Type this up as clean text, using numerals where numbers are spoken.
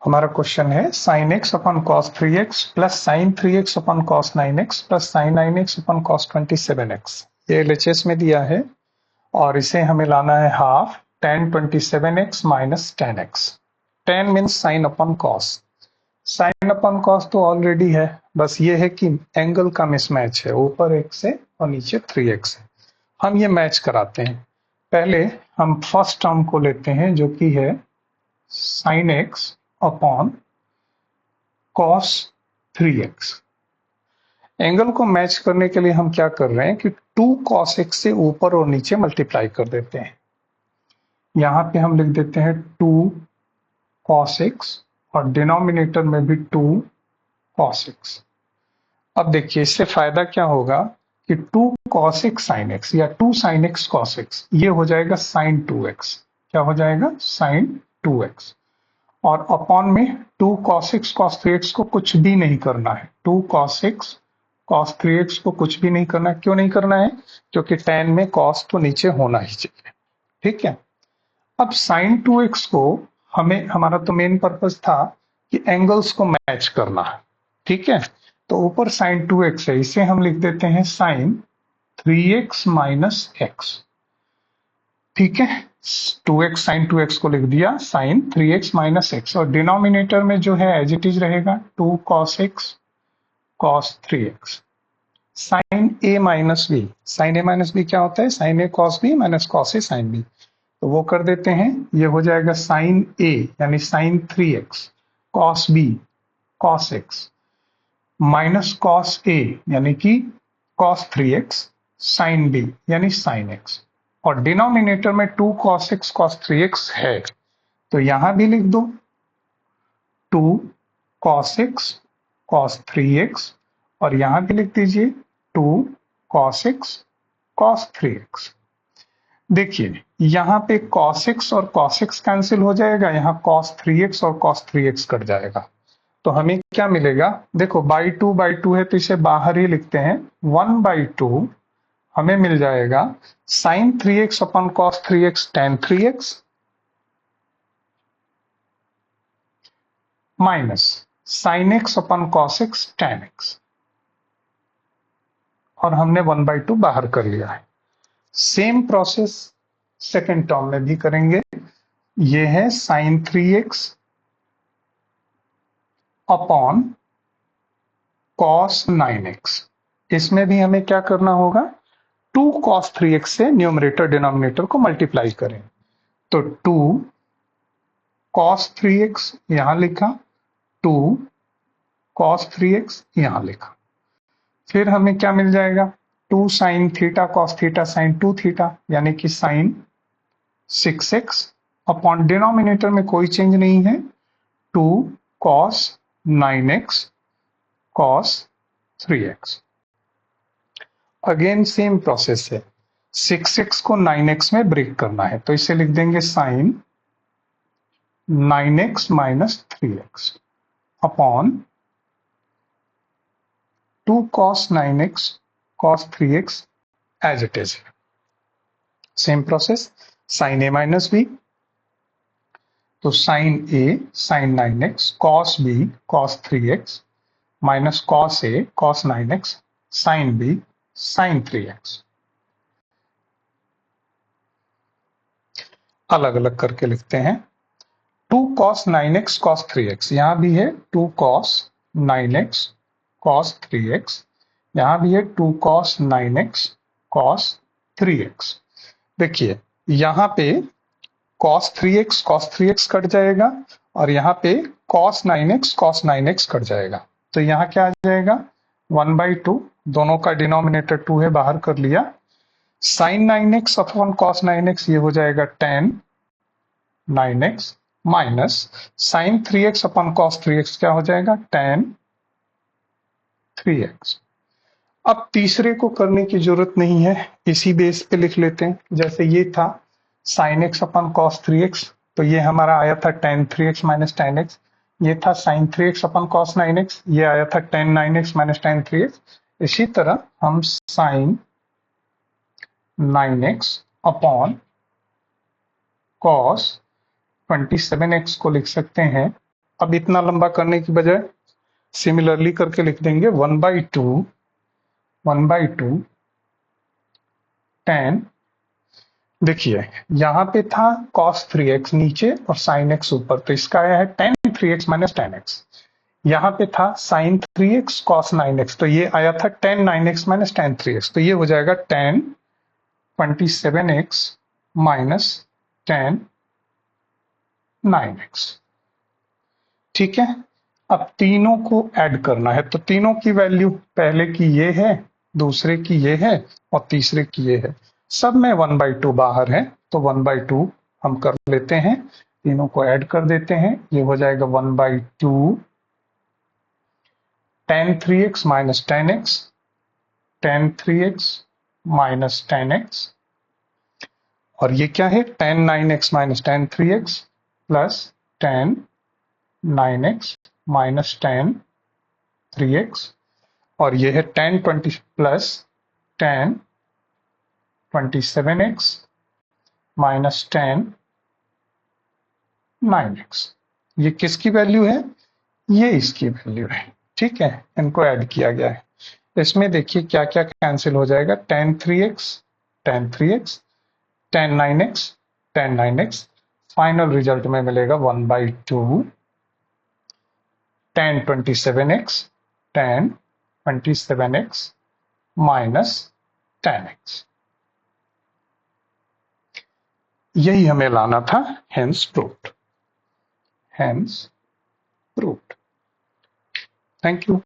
हमारा क्वेश्चन है sin x upon cos 3x plus sin 3x upon cos 9x plus sin 9x upon cos 27x। ये LHS में दिया है और इसे हमें लाना है half tan 27x minus tan x। tan means sin upon cos। sin upon cos तो ऑलरेडी है, बस ये है कि एंगल का मिसमैच है, ऊपर x है और नीचे 3x है। हम ये मैच कराते हैं। पहले हम फर्स्ट टर्म को लेते हैं जो कि है sin x upon cos 3x। Angle को मैच करने के लिए हम क्या कर रहे हैं कि 2 cos x से ऊपर और नीचे मल्टीप्लाई कर देते हैं। यहां पे हम लिख देते हैं 2 cos x और डिनोमिनेटर में भी 2 cos x। अब देखिए इससे फायदा क्या होगा कि 2 cos x sin x या 2 sin x cos x ये हो जाएगा sin 2x। क्या हो जाएगा? sin 2x। और अपॉन में 2 cos x cos 3x को कुछ भी नहीं करना है। 2 cos x cos 3x को कुछ भी नहीं करना है। क्यों नहीं करना है? क्योंकि tan में cos तो नीचे होना ही चाहिए। ठीक है। अब sin 2x को हमारा तो मेन पर्पस था कि एंगल्स को मैच करना है। ठीक है, तो ऊपर sin 2x है, इसे हम लिख देते हैं sin 3x माइनस x। ठीक है, 2x sin 2x को लिख दिया sin 3x माइनस x और डिनोमिनेटर में जो है एज इट इज रहेगा 2 cos x cos 3x। sin a minus b, sin a minus b क्या होता है? sin a cos b minus cos a sin b। तो वो कर देते हैं, ये हो जाएगा sin a यानी sin 3x cos b cos x minus cos a यानी कि cos 3x sin b यानी sin x। और डिनोमिनेटर में 2 cos x cos 3x है, तो यहां भी लिख दो 2 cos x cos 3x और यहां भी लिख दीजिए 2 cos x cos 3x। देखिए यहां पे cos x और cos x कैंसिल हो जाएगा, यहां cos 3x और cos 3x कट जाएगा। तो हमें क्या मिलेगा? देखो बाई टू है तो इसे बाहर ही लिखते हैं। 1/2 हमें मिल जाएगा sin 3x upon cos 3x tan 3x minus sin x upon cos x tan x। और हमने 1/2 बाहर कर लिया है। सेम प्रोसेस सेकेंड टर्म में भी करेंगे। ये है sin 3x upon cos 9x। इसमें भी हमें क्या करना होगा? 2 cos 3x से न्यूमरेटर डिनोमिनेटर को मल्टीप्लाई करें। तो 2 cos 3x यहां लिखा, 2 cos 3x यहां लिखा। फिर हमें क्या मिल जाएगा? 2 sin theta cos theta sin 2 theta यानी कि sin 6x अपॉन डिनोमिनेटर में कोई चेंज नहीं है 2 cos 9x cos 3x। Again same process है, 6x को 9x में ब्रेक करना है, तो इसे लिख देंगे sin 9x minus 3x upon 2 cos 9x cos 3x as it is. Same process sin a minus b, तो sin a sin 9x cos b cos 3x minus cos a cos 9x sin b sin 3x। अलग अलग करके लिखते हैं। 2 cos 9x cos 3x यहां भी है 2 cos 9x cos 3x, यहां भी है 2 cos 9x cos 3x। देखिए यहां पे cos 3x कट जाएगा और यहाँ पे cos 9x कट जाएगा। तो यहाँ क्या आ जाएगा? 1/2, दोनों का डिनोमिनेटर 2 है, बाहर कर लिया। sin 9x upon cos 9x ये हो जाएगा tan 9x minus sin 3x upon cos 3x क्या हो जाएगा? tan 3x। अब तीसरे को करने की जरूरत नहीं है, इसी बेस पे लिख लेते हैं। जैसे ये था sin x upon cos 3x, तो ये हमारा आया था tan 3x minus tan x। ये था sin 3x upon cos 9x, ये आया था tan 9x minus tan 3x। इसी तरह हम sin 9x upon cos 27x को लिख सकते हैं अब इतना लंबा करने की बजाय सिमिलरली करके लिख देंगे 1/2 tan। देखिए यहाँ पे था cos 3x नीचे और sin x ऊपर, तो इसका आया है tan 3x minus tan x। यहाँ पे था sin 3x cos 9x, तो ये आया था tan 9x minus tan 3x, तो ये हो जाएगा tan 27x minus tan 9x। ठीक है, अब तीनों को ऐड करना है, तो तीनों की वैल्यू, पहले की ये है, दूसरे की ये है और तीसरे की ये है, सब में 1/2 बाहर है, तो 1/2 हम कर लेते हैं, तीनों को ऐड कर देते हैं, ये हो जाएगा 1/2 tan 3x minus tan x, tan 3x minus tan x, और ये क्या है tan 9x minus tan 3x plus tan 9x minus tan 3x, और ये है tan 20 plus tan 27x minus tan 9x। ये किसकी वैल्यू है? ये इसकी वैल्यू है। ठीक है, इनको ऐड किया गया है। इसमें देखिए क्या क्या कैंसिल हो जाएगा, tan 3x tan 3x tan 9x tan 9x, final result में मिलेगा 1/2 tan 27x tan 27x minus tan x। यही हमें लाना था, hence proved. Hence proved. Thank you.